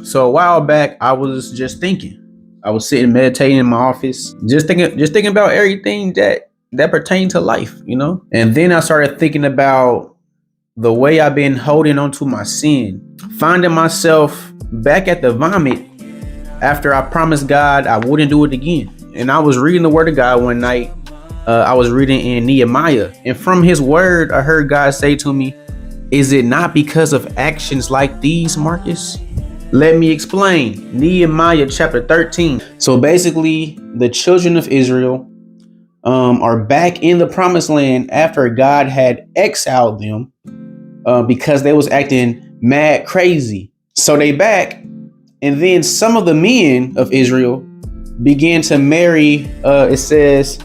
So a while back, I was just thinking. I was sitting meditating in my office, just thinking about everything that pertained to life, you know. And then I started thinking about the way I've been holding on to my sin, finding myself back at the vomit after I promised God I wouldn't do it again. And I was reading the Word of God one night. I was reading in Nehemiah, and from His Word, I heard God say to me, "Is it not because of actions like these, Marcus?" Let me explain. Nehemiah chapter 13. So basically, the children of Israel are back in the promised land after God had exiled them because they was acting mad crazy. So they back, and then some of the men of Israel began to marry. It says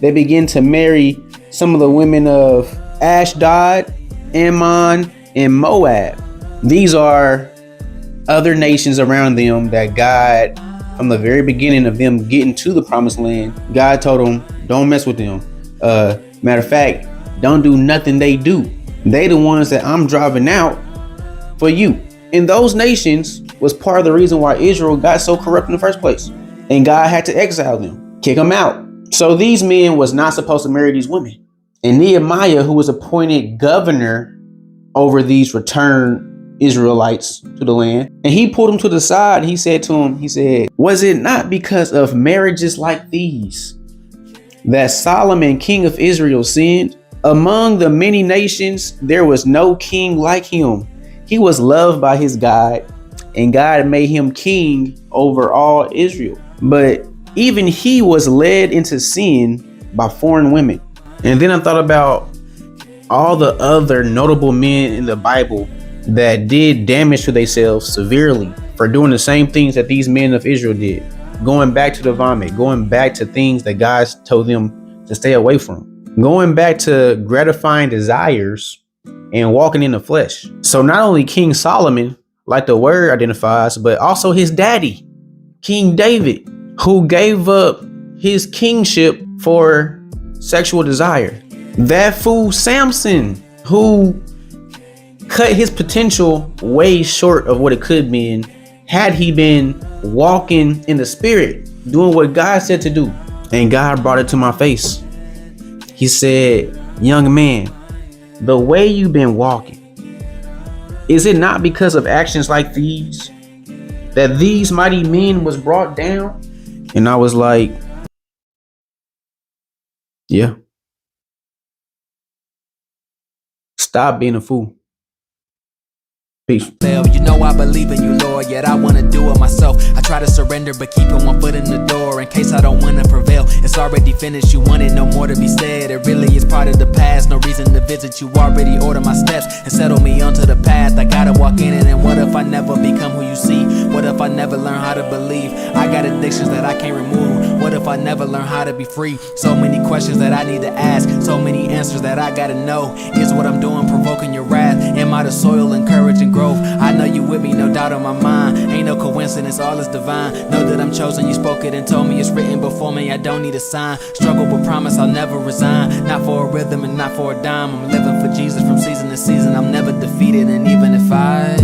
they begin to marry some of the women of Ashdod, Ammon, and Moab. These are other nations around them that God, from the very beginning of them getting to the promised land, God told them, don't mess with them. Matter of fact, don't do nothing they do. They the ones that I'm driving out for you. And those nations was part of the reason why Israel got so corrupt in the first place. And God had to exile them, kick them out. So these men was not supposed to marry these women. And Nehemiah, who was appointed governor over these returned Israelites to the land, and he pulled them to the side. He said to him, he said, was it not because of marriages like these that Solomon, king of Israel, sinned? Among the many nations, there was no king like him. He was loved by his God, and God made him king over all Israel. But even he was led into sin by foreign women. And then I thought about all the other notable men in the Bible that did damage to themselves severely for doing the same things that these men of Israel did. Going back to the vomit, going back to things that God told them to stay away from. Going back to gratifying desires and walking in the flesh. So not only King Solomon, like the word identifies, but also his daddy, King David, who gave up his kingship for sexual desire. That fool Samson, who cut his potential way short of what it could have been had he been walking in the spirit, doing what God said to do. And God brought it to my face. He said, young man, the way you've been walking, is it not because of actions like these that these mighty men was brought down? And I was like, yeah. Stop being a fool. Peace. You know I believe in you, Lord, yet I wanna do it myself. I try to surrender, but keeping one foot in the door in case I don't wanna prevail. It's already finished, you wanted no more to be said. It really is part of the past, no reason to visit. You already order my steps and settle me onto the path. I gotta walk in it, and what if I never become who you see? What if I never learn how to believe? I got addictions that I can't remove. What if I never learn how to be free? So many questions that I need to ask, so many answers that I gotta know. Is what I'm doing provoking your wrath? Am I the soil encouraging growth? I know you with me, no doubt on my mind. Ain't no coincidence, all is divine. Know that I'm chosen, you spoke it and told me it's written before me. I don't need a sign. Struggle but promise I'll never resign. Not for a rhythm and not for a dime. I'm living for Jesus from season to season. I'm never defeated, and even if I